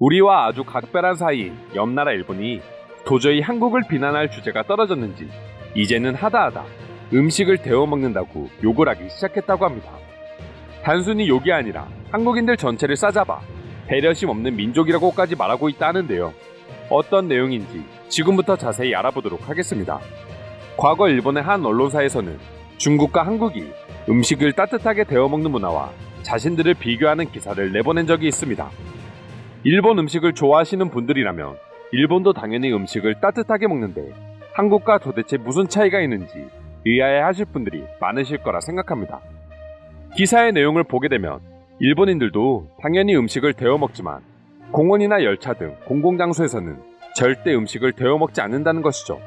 우리와 아주 각별한 사이인 옆나라 일본이 도저히 한국을 비난할 주제가 떨어졌는지 이제는 하다하다 음식을 데워 먹는다고 욕을 하기 시작했다고 합니다. 단순히 욕이 아니라 한국인들 전체를 싸잡아 배려심 없는 민족이라고까지 말하고 있다 하는데요. 어떤 내용인지 지금부터 자세히 알아보도록 하겠습니다. 과거 일본의 한 언론사에서는 중국과 한국이 음식을 따뜻하게 데워 먹는 문화와 자신들을 비교하는 기사를 내보낸 적이 있습니다. 일본 음식을 좋아하시는 분들이라면 일본도 당연히 음식을 따뜻하게 먹는데 한국과 도대체 무슨 차이가 있는지 의아해하실 분들이 많으실 거라 생각합니다. 기사의 내용을 보게 되면 일본인들도 당연히 음식을 데워 먹지만 공원이나 열차 등 공공장소에서는 절대 음식을 데워 먹지 않는다는 것이죠.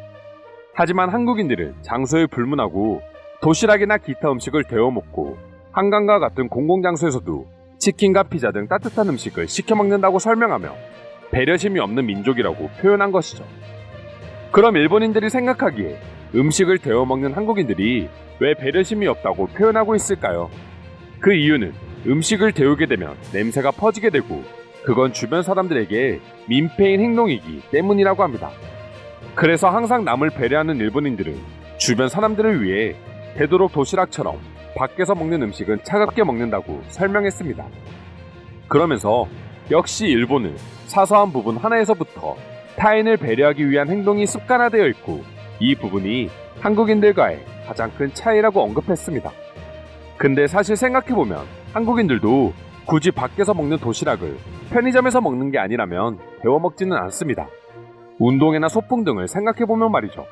하지만 한국인들은 장소에 불문하고 도시락이나 기타 음식을 데워 먹고 한강과 같은 공공장소에서도 치킨과 피자 등 따뜻한 음식을 시켜 먹는다고 설명하며 배려심이 없는 민족이라고 표현한 것이죠. 그럼 일본인들이 생각하기에 음식을 데워 먹는 한국인들이 왜 배려심이 없다고 표현하고 있을까요? 그 이유는 음식을 데우게 되면 냄새가 퍼지게 되고 그건 주변 사람들에게 민폐인 행동이기 때문이라고 합니다. 그래서 항상 남을 배려하는 일본인들은 주변 사람들을 위해 되도록 도시락처럼 밖에서 먹는 음식은 차갑게 먹는다고 설명했습니다. 그러면서 역시 일본은 사소한 부분 하나에서부터 타인을 배려하기 위한 행동이 습관화되어 있고 이 부분이 한국인들과의 가장 큰 차이라고 언급했습니다. 근데 사실 생각해보면 한국인들도 굳이 밖에서 먹는 도시락을 편의점에서 먹는 게 아니라면 데워 먹지는 않습니다. 운동회나 소풍 등을 생각해보면 말이죠.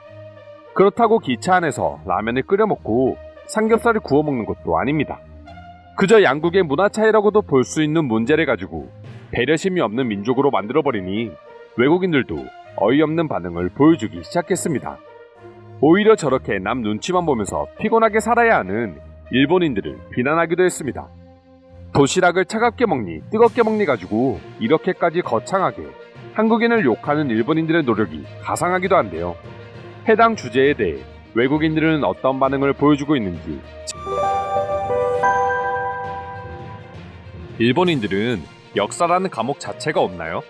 그렇다고 기차 안에서 라면을 끓여 먹고 삼겹살을 구워 먹는 것도 아닙니다. 그저 양국의 문화 차이라고도 볼 수 있는 문제를 가지고 배려심이 없는 민족으로 만들어버리니 외국인들도 어이없는 반응을 보여주기 시작했습니다. 오히려 저렇게 남 눈치만 보면서 피곤하게 살아야 하는 일본인들을 비난하기도 했습니다. 도시락을 차갑게 먹니 뜨겁게 먹니 가지고 이렇게까지 거창하게 한국인을 욕하는 일본인들의 노력이 가상하기도 한데요. 해당 주제에 대해 외국인들은 어떤 반응을 보여주고 있는지. 일본인들은 역사라는 과목 자체가 없나요?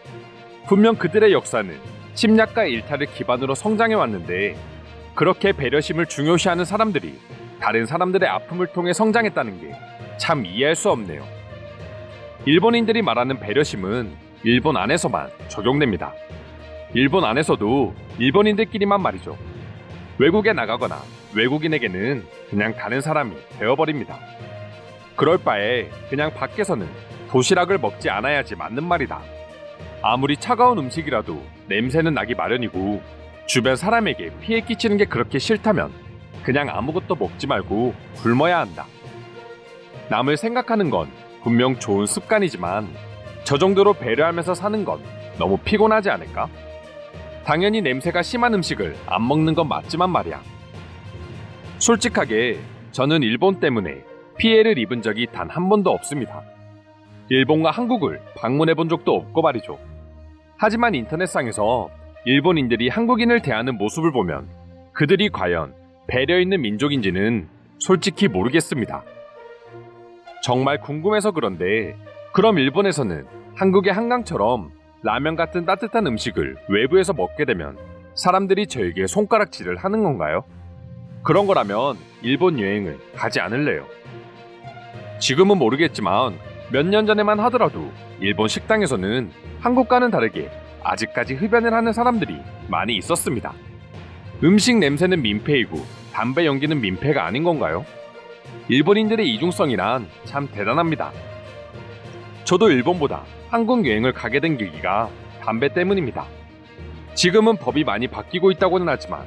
분명 그들의 역사는 침략과 일탈을 기반으로 성장해 왔는데 그렇게 배려심을 중요시하는 사람들이 다른 사람들의 아픔을 통해 성장했다는 게 참 이해할 수 없네요. 일본인들이 말하는 배려심은 일본 안에서만 적용됩니다. 일본 안에서도 일본인들끼리만 말이죠. 외국에 나가거나 외국인에게는 그냥 다른 사람이 되어버립니다. 그럴 바에 그냥 밖에서는 도시락을 먹지 않아야지 맞는 말이다. 아무리 차가운 음식이라도 냄새는 나기 마련이고 주변 사람에게 피해 끼치는 게 그렇게 싫다면 그냥 아무것도 먹지 말고 굶어야 한다. 남을 생각하는 건 분명 좋은 습관이지만 저 정도로 배려하면서 사는 건 너무 피곤하지 않을까? 당연히 냄새가 심한 음식을 안 먹는 건 맞지만 말이야. 솔직하게 저는 일본 때문에 피해를 입은 적이 단 한 번도 없습니다. 일본과 한국을 방문해 본 적도 없고 말이죠. 하지만 인터넷상에서 일본인들이 한국인을 대하는 모습을 보면 그들이 과연 배려 있는 민족인지는 솔직히 모르겠습니다. 정말 궁금해서 그런데 그럼 일본에서는 한국의 한강처럼 라면 같은 따뜻한 음식을 외부에서 먹게 되면 사람들이 저에게 손가락질을 하는 건가요? 그런 거라면 일본 여행을 가지 않을래요. 지금은 모르겠지만 몇 년 전에만 하더라도 일본 식당에서는 한국과는 다르게 아직까지 흡연을 하는 사람들이 많이 있었습니다. 음식 냄새는 민폐이고 담배 연기는 민폐가 아닌 건가요? 일본인들의 이중성이란 참 대단합니다. 저도 일본보다 한국 여행을 가게 된 계기가 담배 때문입니다. 지금은 법이 많이 바뀌고 있다고는 하지만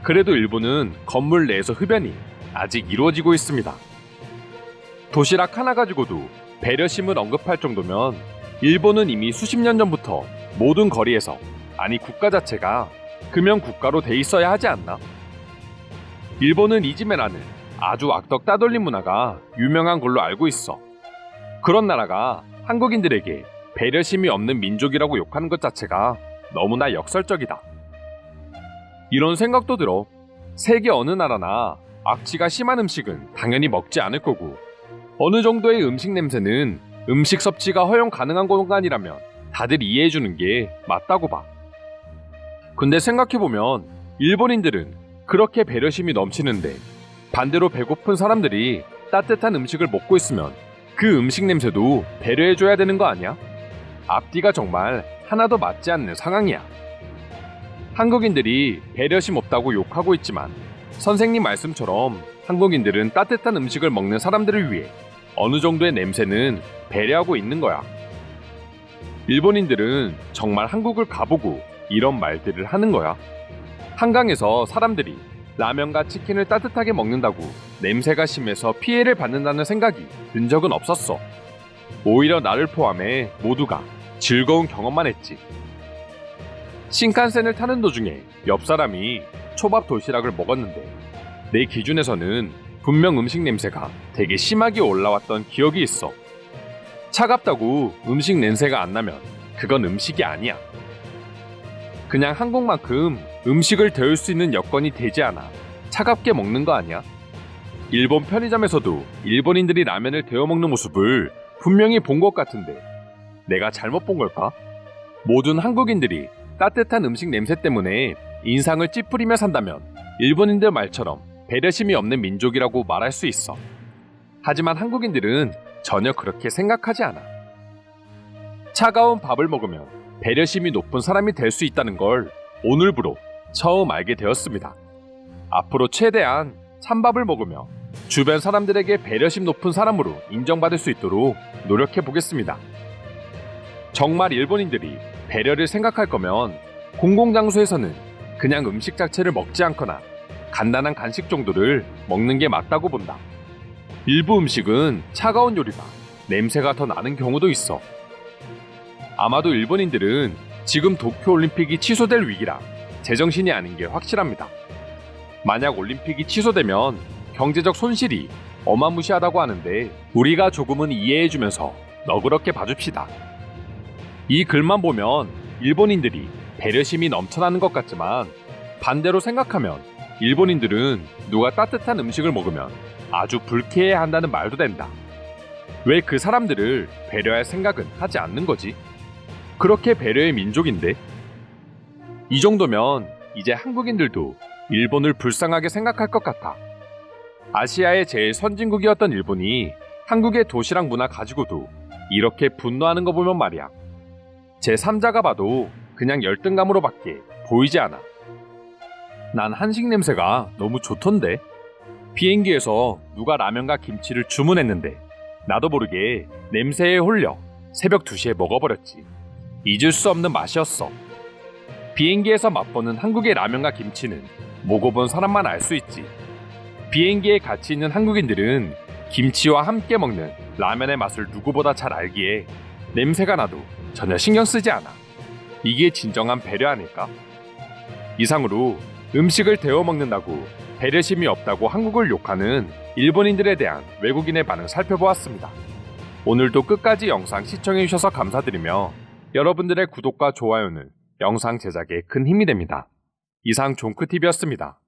그래도 일본은 건물 내에서 흡연이 아직 이루어지고 있습니다. 도시락 하나 가지고도 배려심을 언급할 정도면 일본은 이미 수십 년 전부터 모든 거리에서 아니 국가 자체가 금연 국가로 돼 있어야 하지 않나? 일본은 이지메라는 아주 악덕 따돌림 문화가 유명한 걸로 알고 있어. 그런 나라가 한국인들에게 배려심이 없는 민족이라고 욕하는 것 자체가 너무나 역설적이다. 이런 생각도 들어. 세계 어느 나라나 악취가 심한 음식은 당연히 먹지 않을 거고 어느 정도의 음식 냄새는 음식 섭취가 허용 가능한 공간이라면 다들 이해해주는 게 맞다고 봐. 근데 생각해보면 일본인들은 그렇게 배려심이 넘치는데 반대로 배고픈 사람들이 따뜻한 음식을 먹고 있으면 그 음식 냄새도 배려해줘야 되는 거 아니야? 앞뒤가 정말 하나도 맞지 않는 상황이야. 한국인들이 배려심 없다고 욕하고 있지만 선생님 말씀처럼 한국인들은 따뜻한 음식을 먹는 사람들을 위해 어느 정도의 냄새는 배려하고 있는 거야. 일본인들은 정말 한국을 가보고 이런 말들을 하는 거야. 한강에서 사람들이 라면과 치킨을 따뜻하게 먹는다고 냄새가 심해서 피해를 받는다는 생각이 든 적은 없었어. 오히려 나를 포함해 모두가 즐거운 경험만 했지. 신칸센을 타는 도중에 옆 사람이 초밥 도시락을 먹었는데 내 기준에서는 분명 음식 냄새가 되게 심하게 올라왔던 기억이 있어. 차갑다고 음식 냄새가 안 나면 그건 음식이 아니야. 그냥 한국만큼 음식을 데울 수 있는 여건이 되지 않아 차갑게 먹는 거 아니야? 일본 편의점에서도 일본인들이 라면을 데워 먹는 모습을 분명히 본 것 같은데 내가 잘못 본 걸까? 모든 한국인들이 따뜻한 음식 냄새 때문에 인상을 찌푸리며 산다면 일본인들 말처럼 배려심이 없는 민족이라고 말할 수 있어. 하지만 한국인들은 전혀 그렇게 생각하지 않아. 차가운 밥을 먹으면 배려심이 높은 사람이 될 수 있다는 걸 오늘부로 처음 알게 되었습니다. 앞으로 최대한 찬밥을 먹으며 주변 사람들에게 배려심 높은 사람으로 인정받을 수 있도록 노력해 보겠습니다. 정말 일본인들이 배려를 생각할 거면 공공장소에서는 그냥 음식 자체를 먹지 않거나 간단한 간식 정도를 먹는 게 맞다고 본다. 일부 음식은 차가운 요리가 냄새가 더 나는 경우도 있어. 아마도 일본인들은 지금 도쿄올림픽이 취소될 위기라 제정신이 아닌 게 확실합니다. 만약 올림픽이 취소되면 경제적 손실이 어마무시하다고 하는데 우리가 조금은 이해해주면서 너그럽게 봐줍시다. 이 글만 보면 일본인들이 배려심이 넘쳐나는 것 같지만 반대로 생각하면 일본인들은 누가 따뜻한 음식을 먹으면 아주 불쾌해한다는 말도 된다. 왜 그 사람들을 배려할 생각은 하지 않는 거지? 그렇게 배려의 민족인데? 이 정도면 이제 한국인들도 일본을 불쌍하게 생각할 것 같아. 아시아의 제일 선진국이었던 일본이 한국의 도시락 문화 가지고도 이렇게 분노하는 거 보면 말이야. 제3자가 봐도 그냥 열등감으로밖에 보이지 않아. 난 한식 냄새가 너무 좋던데? 비행기에서 누가 라면과 김치를 주문했는데 나도 모르게 냄새에 홀려 새벽 2시에 먹어버렸지. 잊을 수 없는 맛이었어. 비행기에서 맛보는 한국의 라면과 김치는 먹어본 사람만 알 수 있지. 비행기에 같이 있는 한국인들은 김치와 함께 먹는 라면의 맛을 누구보다 잘 알기에 냄새가 나도 전혀 신경 쓰지 않아. 이게 진정한 배려 아닐까? 이상으로 음식을 데워 먹는다고 배려심이 없다고 한국을 욕하는 일본인들에 대한 외국인의 반응 살펴보았습니다. 오늘도 끝까지 영상 시청해주셔서 감사드리며 여러분들의 구독과 좋아요는 영상 제작에 큰 힘이 됩니다. 이상 종크TV였습니다.